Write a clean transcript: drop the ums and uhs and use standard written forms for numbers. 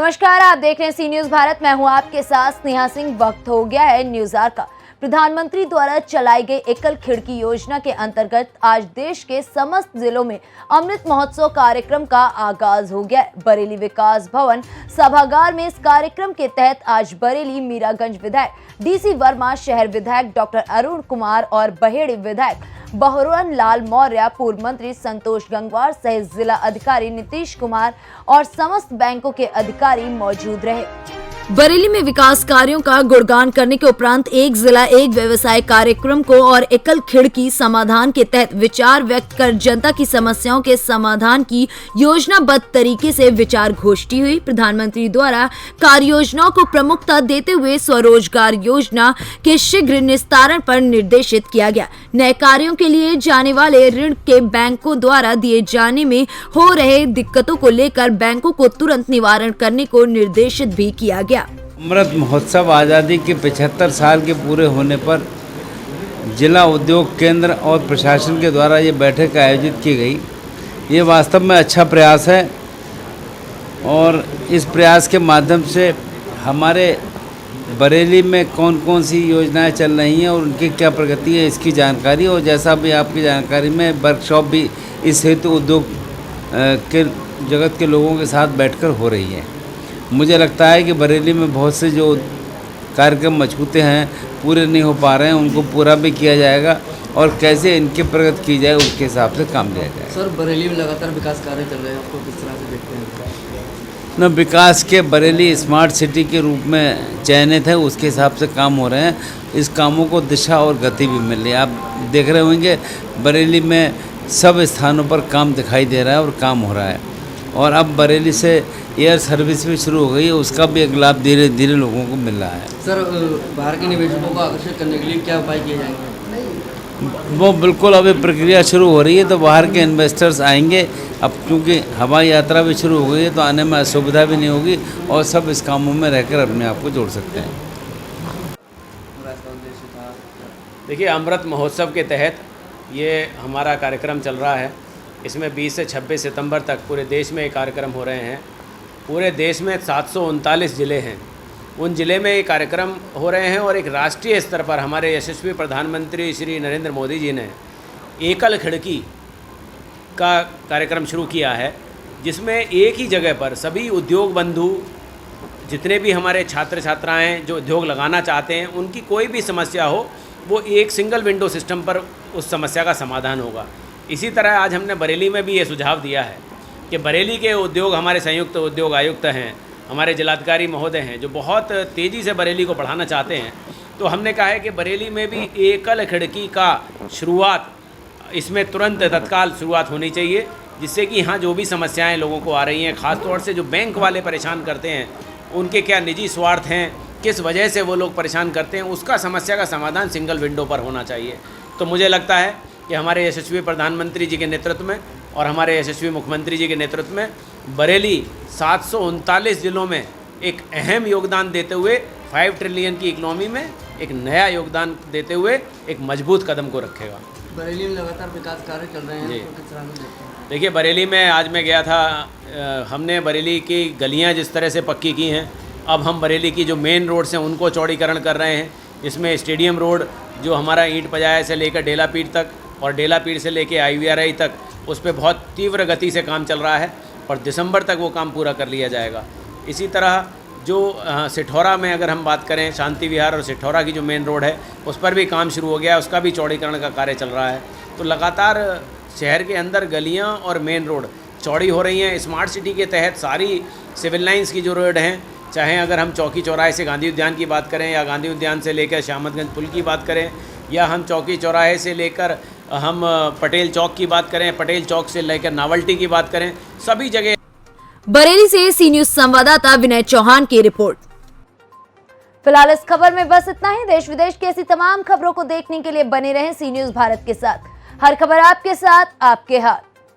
नमस्कार, आप देख रहे हैं सी न्यूज भारत। मैं हूं आपके साथ स्नेहा सिंह। वक्त हो गया है न्यूज आवर का। प्रधानमंत्री द्वारा चलाई गई एकल खिड़की योजना के अंतर्गत आज देश के समस्त जिलों में अमृत महोत्सव कार्यक्रम का आगाज हो गया है। बरेली विकास भवन सभागार में इस कार्यक्रम के तहत आज बरेली मीरागंज विधायक डीसी वर्मा, शहर विधायक डॉक्टर अरुण कुमार और बहेड़ी विधायक बहरोन लाल मौर्य, पूर्व मंत्री संतोष गंगवार सहित जिला अधिकारी नीतीश कुमार और समस्त बैंकों के अधिकारी मौजूद रहे। बरेली में विकास कार्यों का गुणगान करने के उपरांत एक जिला एक व्यवसाय कार्यक्रम को और एकल खिड़की समाधान के तहत विचार व्यक्त कर जनता की समस्याओं के समाधान की योजनाबद्ध तरीके से विचार गोष्ठी हुई। प्रधानमंत्री द्वारा कार्य योजनाओं को प्रमुखता देते हुए स्वरोजगार योजना के शीघ्र निस्तारण पर निर्देशित किया गया। नए कार्यों के लिए जाने वाले ऋण के बैंकों द्वारा दिए जाने में हो रहे दिक्कतों को लेकर बैंकों को तुरंत निवारण करने को निर्देशित भी किया गया। अमृत महोत्सव आज़ादी के 75 साल के पूरे होने पर जिला उद्योग केंद्र और प्रशासन के द्वारा ये बैठक आयोजित की गई। ये वास्तव में अच्छा प्रयास है और इस प्रयास के माध्यम से हमारे बरेली में कौन कौन सी योजनाएं चल रही हैं और उनकी क्या प्रगति है इसकी जानकारी, और जैसा भी आपकी जानकारी में वर्कशॉप भी इस हेतु उद्योग के जगत के लोगों के साथ बैठकर हो रही है। मुझे लगता है कि बरेली में बहुत से जो कार्यक्रम मजबूते हैं पूरे नहीं हो पा रहे हैं, उनको पूरा भी किया जाएगा और कैसे इनकी प्रगति की जाए उसके हिसाब से काम लिया जाए। सर, बरेली में लगातार विकास कार्य चल रहे हैं, आपको किस तरह से देखते हैं? न विकास के बरेली स्मार्ट सिटी के रूप में चयनित है, उसके हिसाब से काम हो रहे हैं। इस कामों को दिशा और गति भी मिल रही है। आप देख रहे होंगे बरेली में सब स्थानों पर काम दिखाई दे रहा है और काम हो रहा है। और अब बरेली से एयर सर्विस भी शुरू हो गई है, उसका भी एक लाभ धीरे धीरे लोगों को मिल रहा है। सर, बाहर के निवेशकों को आकर्षित करने के लिए क्या उपाय किए जाएंगे? वो बिल्कुल अभी प्रक्रिया शुरू हो रही है, तो बाहर के इन्वेस्टर्स आएंगे। अब क्योंकि हवाई यात्रा भी शुरू हो गई है तो आने में असुविधा भी नहीं होगी और सब इस कामों में रहकर अपने आप को जोड़ सकते हैं। देखिए, अमृत महोत्सव के तहत ये हमारा कार्यक्रम चल रहा है। इसमें 20 से 26 सितंबर तक पूरे देश में ये कार्यक्रम हो रहे हैं। पूरे देश में 739 ज़िले हैं, उन ज़िले में ये कार्यक्रम हो रहे हैं। और एक राष्ट्रीय स्तर पर हमारे यशस्वी प्रधानमंत्री श्री नरेंद्र मोदी जी ने एकल खिड़की का कार्यक्रम शुरू किया है, जिसमें एक ही जगह पर सभी उद्योग बंधु, जितने भी हमारे छात्र छात्राएं जो उद्योग लगाना चाहते हैं, उनकी कोई भी समस्या हो वो एक सिंगल विंडो सिस्टम पर उस समस्या का समाधान होगा। इसी तरह आज हमने बरेली में भी ये सुझाव दिया है कि बरेली के उद्योग, हमारे संयुक्त उद्योग आयुक्त हैं, हमारे जिलाधिकारी महोदय हैं, जो बहुत तेज़ी से बरेली को बढ़ाना चाहते हैं। तो हमने कहा है कि बरेली में भी एकल खिड़की का शुरुआत, इसमें तुरंत तत्काल शुरुआत होनी चाहिए, जिससे कि यहाँ जो भी समस्याएं लोगों को आ रही हैं, ख़ास तौर से जो बैंक वाले परेशान करते हैं, उनके क्या निजी स्वार्थ हैं, किस वजह से वो लोग परेशान करते हैं, उसका समस्या का समाधान सिंगल विंडो पर होना चाहिए। तो मुझे लगता है कि हमारे यशस्वी प्रधानमंत्री जी के नेतृत्व में और हमारे यशस्वी मुख्यमंत्री जी के नेतृत्व में बरेली 739 ज़िलों में एक अहम योगदान देते हुए 5 ट्रिलियन की इकोनॉमी में एक नया योगदान देते हुए एक मजबूत कदम को रखेगा। बरेली में लगातार विकास कार्य चल रहे हैं, तो किस तरह से देखते हैं? देखिए, बरेली में आज मैं गया था, हमने बरेली की गलियाँ जिस तरह से पक्की की हैं, अब हम बरेली की जो मेन रोड्स हैं उनको चौड़ीकरण कर रहे हैं। इसमें स्टेडियम रोड जो हमारा ईंट पजाया से लेकर डेलापीठ तक और डेलापीठ से लेकर IVRI तक, उस पर बहुत तीव्र गति से काम चल रहा है और दिसंबर तक वो काम पूरा कर लिया जाएगा। इसी तरह जो सिठौरा में अगर हम बात करें, शांति विहार और सिठौरा की जो मेन रोड है उस पर भी काम शुरू हो गया है, उसका भी चौड़ीकरण का कार्य चल रहा है। तो लगातार शहर के अंदर गलियाँ और मेन रोड चौड़ी हो रही हैं। स्मार्ट सिटी के तहत सारी सिविल लाइन्स की जो रोड हैं, चाहे अगर हम चौकी चौराहे से गांधी उद्यान की बात करें या गांधी उद्यान से लेकर श्यामतगंज पुल की बात करें, या हम चौकी चौराहे से लेकर हम पटेल चौक की बात करें, पटेल चौक से लेकर नावल्टी की बात करें, सभी जगह। बरेली से सी न्यूज संवाददाता विनय चौहान की रिपोर्ट। फिलहाल इस खबर में बस इतना ही। देश विदेश की ऐसी तमाम खबरों को देखने के लिए बने रहें सी न्यूज भारत के साथ। हर खबर आपके साथ, आपके हाथ।